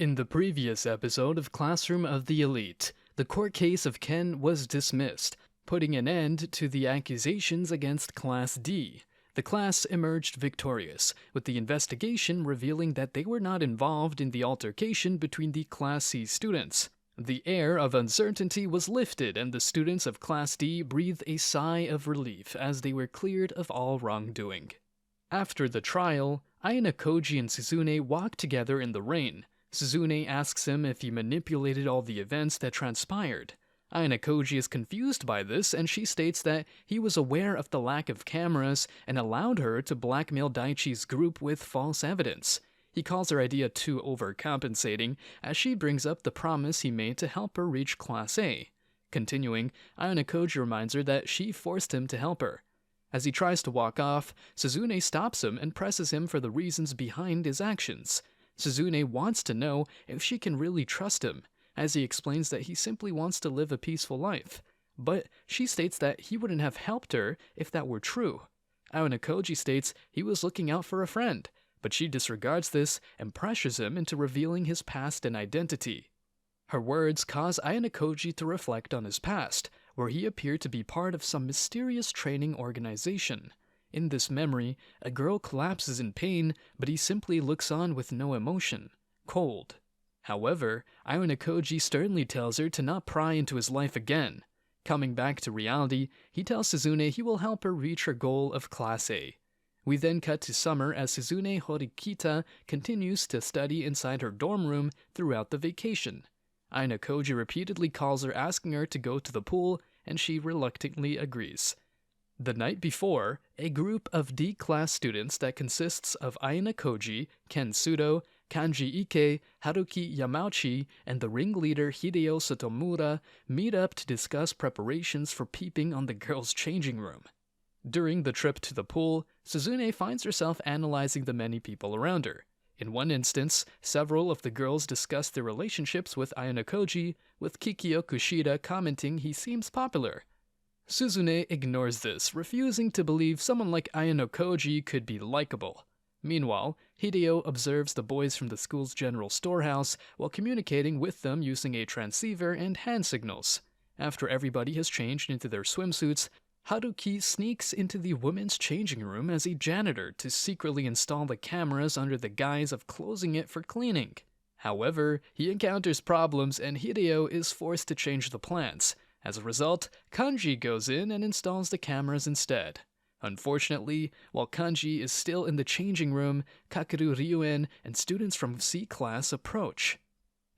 In the previous episode of Classroom of the Elite, the court case of Ken was dismissed, putting an end to the accusations against Class D. The class emerged victorious, with the investigation revealing that they were not involved in the altercation between the Class C students. The air of uncertainty was lifted, and the students of Class D breathed a sigh of relief as they were cleared of all wrongdoing. After the trial, Ayana Koji and Suzune walk together in the rain. Suzune asks him if he manipulated all the events that transpired. Ayana Koji is confused by this, and she states that he was aware of the lack of cameras and allowed her to blackmail Daichi's group with false evidence. He calls her idea too overcompensating, as she brings up the promise he made to help her reach Class A. Continuing, Ayana Koji reminds her that she forced him to help her. As he tries to walk off, Suzune stops him and presses him for the reasons behind his actions. Suzune wants to know if she can really trust him, as he explains that he simply wants to live a peaceful life. But she states that he wouldn't have helped her if that were true. Ayana Koji states he was looking out for a friend, but she disregards this and pressures him into revealing his past and identity. Her words cause Ayana Koji to reflect on his past, where he appeared to be part of some mysterious training organization. In this memory, a girl collapses in pain, but he simply looks on with no emotion, cold. However, Ayana Koji sternly tells her to not pry into his life again. Coming back to reality, he tells Suzune he will help her reach her goal of Class A. We then cut to summer as Suzune Horikita continues to study inside her dorm room throughout the vacation. Ayana Koji repeatedly calls her asking her to go to the pool, and she reluctantly agrees. The night before, a group of D-class students that consists of Ayana Koji, Ken Sudo, Kanji Ike, Haruki Yamauchi, and the ringleader Hideo Satomura meet up to discuss preparations for peeping on the girls' changing room. During the trip to the pool, Suzune finds herself analyzing the many people around her. In one instance, several of the girls discuss their relationships with Ayana Koji, with Kikyo Kushida commenting he seems popular. Suzune ignores this, refusing to believe someone like Ayana Koji could be likable. Meanwhile, Hideo observes the boys from the school's general storehouse while communicating with them using a transceiver and hand signals. After everybody has changed into their swimsuits, Haruki sneaks into the women's changing room as a janitor to secretly install the cameras under the guise of closing it for cleaning. However, he encounters problems and Hideo is forced to change the plans. As a result, Kanji goes in and installs the cameras instead. Unfortunately, while Kanji is still in the changing room, Kakeru Ryuen and students from C class approach.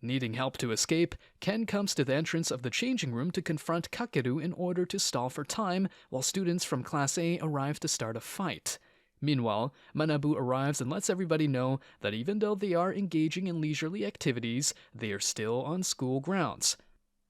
Needing help to escape, Ken comes to the entrance of the changing room to confront Kakeru in order to stall for time, while students from Class A arrive to start a fight. Meanwhile, Manabu arrives and lets everybody know that even though they are engaging in leisurely activities, they are still on school grounds.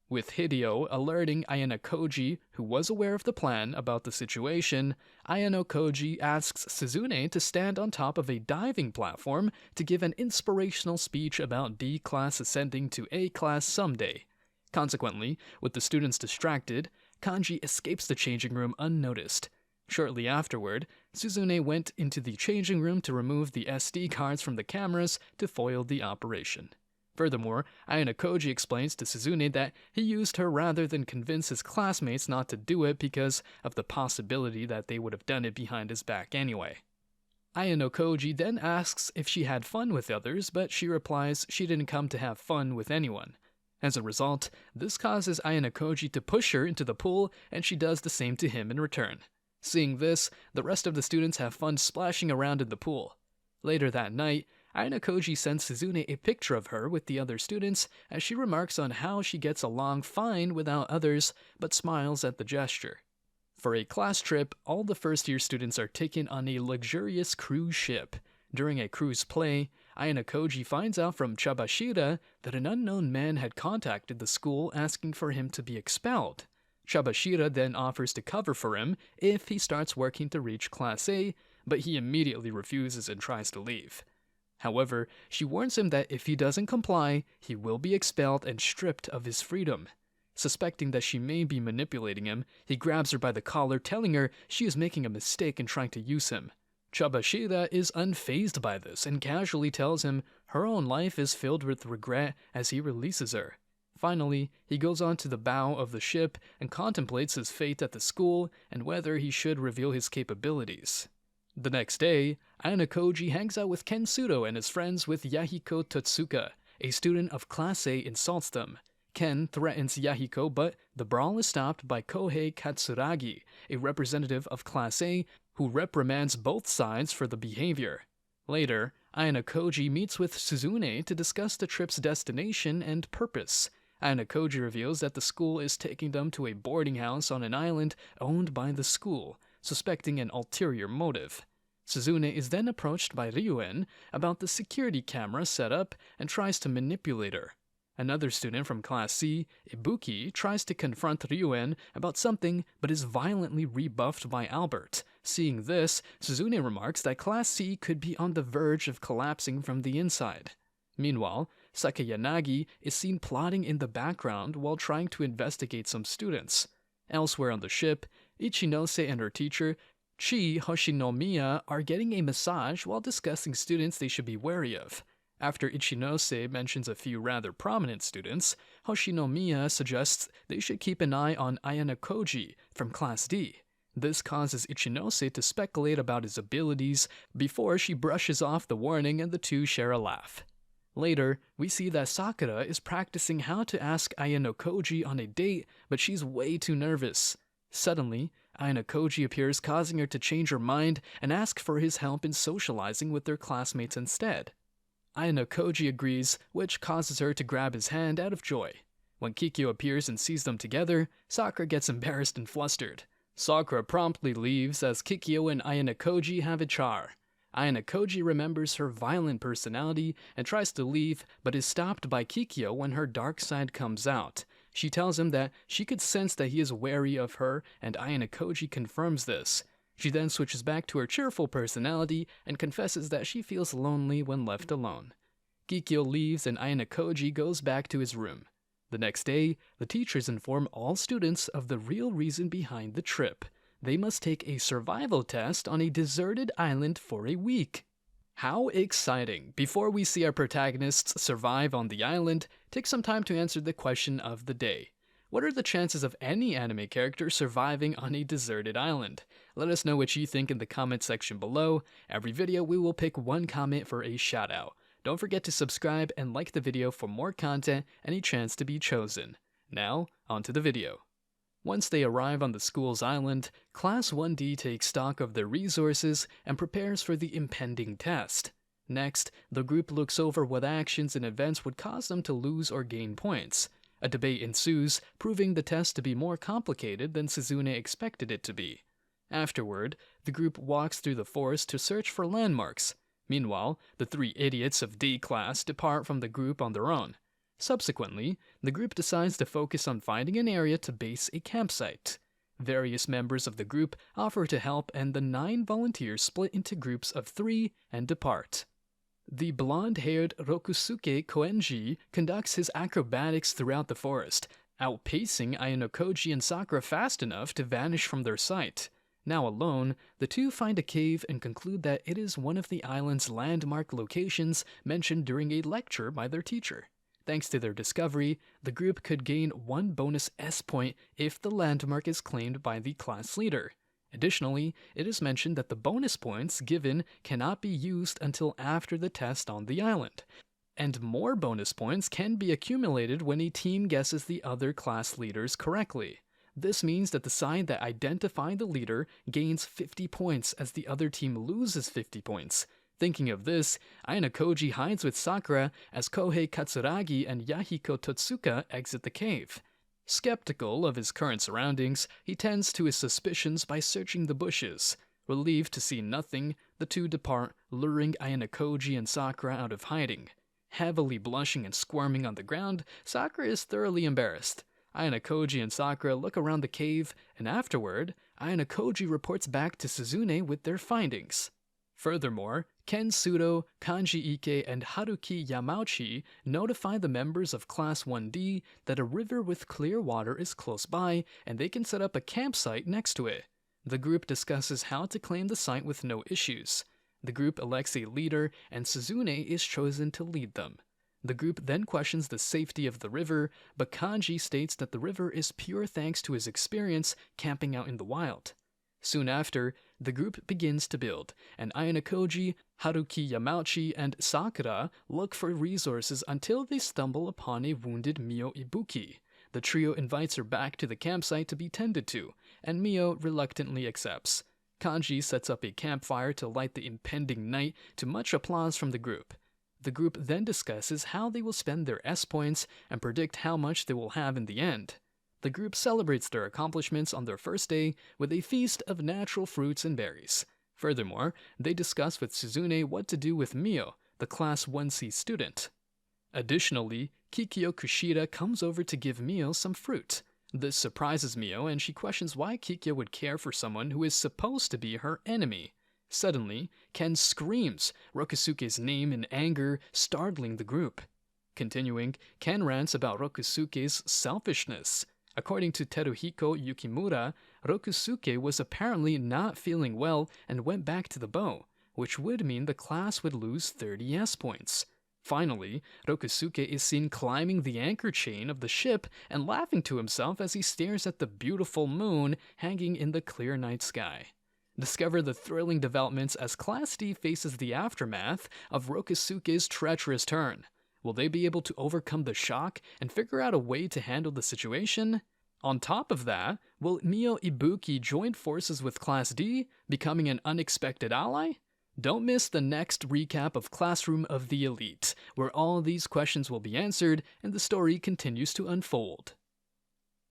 With Hideo alerting Ayana Koji, who was aware of the plan, about the situation, Ayana Koji asks Suzune to stand on top of a diving platform to give an inspirational speech about D class ascending to A class someday. Consequently, with the students distracted, Kanji escapes the changing room unnoticed. Shortly afterward, Suzune went into the changing room to remove the SD cards from the cameras to foil the operation. Furthermore, Ayana Koji explains to Suzune that he used her rather than convince his classmates not to do it because of the possibility that they would have done it behind his back anyway. Ayana Koji then asks if she had fun with others, but she replies she didn't come to have fun with anyone. As a result, this causes Ayana Koji to push her into the pool, and she does the same to him in return. Seeing this, the rest of the students have fun splashing around in the pool. Later that night, Ayana Koji sends Suzune a picture of her with the other students as she remarks on how she gets along fine without others, but smiles at the gesture. For a class trip, all the first-year students are taken on a luxurious cruise ship. During a cruise play, Ayana Koji finds out from Chabashira that an unknown man had contacted the school asking for him to be expelled. Chabashira then offers to cover for him if he starts working to reach Class A, but he immediately refuses and tries to leave. However, she warns him that if he doesn't comply, he will be expelled and stripped of his freedom. Suspecting that she may be manipulating him, he grabs her by the collar, telling her she is making a mistake in trying to use him. Chabashida is unfazed by this and casually tells him her own life is filled with regret as he releases her. Finally, he goes on to the bow of the ship and contemplates his fate at the school and whether he should reveal his capabilities. The next day, Ayanokoji hangs out with Ken Sudo and is friends with Yahiko Totsuka, a student of Class A, insults them. Ken threatens Yahiko, but the brawl is stopped by Kohei Katsuragi, a representative of Class A, who reprimands both sides for the behavior. Later, Ayanokoji meets with Suzune to discuss the trip's destination and purpose. Ayanokoji reveals that the school is taking them to a boarding house on an island owned by the school, suspecting an ulterior motive. Suzune is then approached by Ryuen about the security camera setup and tries to manipulate her. Another student from Class C, Ibuki, tries to confront Ryuen about something but is violently rebuffed by Albert. Seeing this, Suzune remarks that Class C could be on the verge of collapsing from the inside. Meanwhile, Sakayanagi is seen plotting in the background while trying to investigate some students. Elsewhere on the ship, Ichinose and her teacher, Chi Hoshinomiya, are getting a massage while discussing students they should be wary of. After Ichinose mentions a few rather prominent students, Hoshinomiya suggests they should keep an eye on Ayanokoji from Class D. This causes Ichinose to speculate about his abilities before she brushes off the warning and the two share a laugh. Later, we see that Sakura is practicing how to ask Ayanokoji on a date, but she's way too nervous. Suddenly, Ayanokoji appears, causing her to change her mind and ask for his help in socializing with their classmates instead. Ayanokoji agrees, which causes her to grab his hand out of joy. When Kikyo appears and sees them together, Sakura gets embarrassed and flustered. Sakura promptly leaves as Kikyo and Ayanokoji have a char. Ayanokoji remembers her violent personality and tries to leave, but is stopped by Kikyo when her dark side comes out. She tells him that she could sense that he is wary of her, and Ayanokoji confirms this. She then switches back to her cheerful personality and confesses that she feels lonely when left alone. Kikyo leaves and Ayanokoji goes back to his room. The next day, the teachers inform all students of the real reason behind the trip. They must take a survival test on a deserted island for a week. How exciting! Before we see our protagonists survive on the island, take some time to answer the question of the day. What are the chances of any anime character surviving on a deserted island? Let us know what you think in the comment section below. Every video we will pick one comment for a shout out. Don't forget to subscribe and like the video for more content and a chance to be chosen. Now, onto the video. Once they arrive on the school's island, Class 1D takes stock of their resources and prepares for the impending test. Next, the group looks over what actions and events would cause them to lose or gain points. A debate ensues, proving the test to be more complicated than Suzune expected it to be. Afterward, the group walks through the forest to search for landmarks. Meanwhile, the three idiots of D class depart from the group on their own. Subsequently, the group decides to focus on finding an area to base a campsite. Various members of the group offer to help, and the 9 volunteers split into groups of 3 and depart. The blonde-haired Rokusuke Koenji conducts his acrobatics throughout the forest, outpacing Ayanokoji and Sakura fast enough to vanish from their sight. Now alone, the two find a cave and conclude that it is one of the island's landmark locations mentioned during a lecture by their teacher. Thanks to their discovery, the group could gain 1 bonus S point if the landmark is claimed by the class leader. Additionally, it is mentioned that the bonus points given cannot be used until after the test on the island, and more bonus points can be accumulated when a team guesses the other class leaders correctly. This means that the side that identified the leader gains 50 points as the other team loses 50 points. Thinking of this, Ayanokoji hides with Sakura as Kohei Katsuragi and Yahiko Totsuka exit the cave. Skeptical of his current surroundings, he tends to his suspicions by searching the bushes. Relieved to see nothing, the two depart, luring Ayanokoji and Sakura out of hiding. Heavily blushing and squirming on the ground, Sakura is thoroughly embarrassed. Ayanokoji and Sakura look around the cave, and afterward, Ayanokoji reports back to Suzune with their findings. Furthermore, Ken Sudo, Kanji Ike, and Haruki Yamauchi notify the members of Class 1D that a river with clear water is close by and they can set up a campsite next to it. The group discusses how to claim the site with no issues. The group elects a leader, and Suzune is chosen to lead them. The group then questions the safety of the river, but Kanji states that the river is pure thanks to his experience camping out in the wild. Soon after, the group begins to build, and Ayanokoji, Haruki Yamauchi, and Sakura look for resources until they stumble upon a wounded Mio Ibuki. The trio invites her back to the campsite to be tended to, and Mio reluctantly accepts. Kanji sets up a campfire to light the impending night to much applause from the group. The group then discusses how they will spend their S points and predict how much they will have in the end. The group celebrates their accomplishments on their first day with a feast of natural fruits and berries. Furthermore, they discuss with Suzune what to do with Mio, the Class 1C student. Additionally, Kikyo Kushida comes over to give Mio some fruit. This surprises Mio, and she questions why Kikyo would care for someone who is supposed to be her enemy. Suddenly, Ken screams Rokusuke's name in anger, startling the group. Continuing, Ken rants about Rokusuke's selfishness. According to Teruhiko Yukimura, Rokusuke was apparently not feeling well and went back to the bow, which would mean the class would lose 30 S points. Finally, Rokusuke is seen climbing the anchor chain of the ship and laughing to himself as he stares at the beautiful moon hanging in the clear night sky. Discover the thrilling developments as Class D faces the aftermath of Rokusuke's treacherous turn. Will they be able to overcome the shock and figure out a way to handle the situation? On top of that, will Mio Ibuki join forces with Class D, becoming an unexpected ally? Don't miss the next recap of Classroom of the Elite, where all these questions will be answered and the story continues to unfold.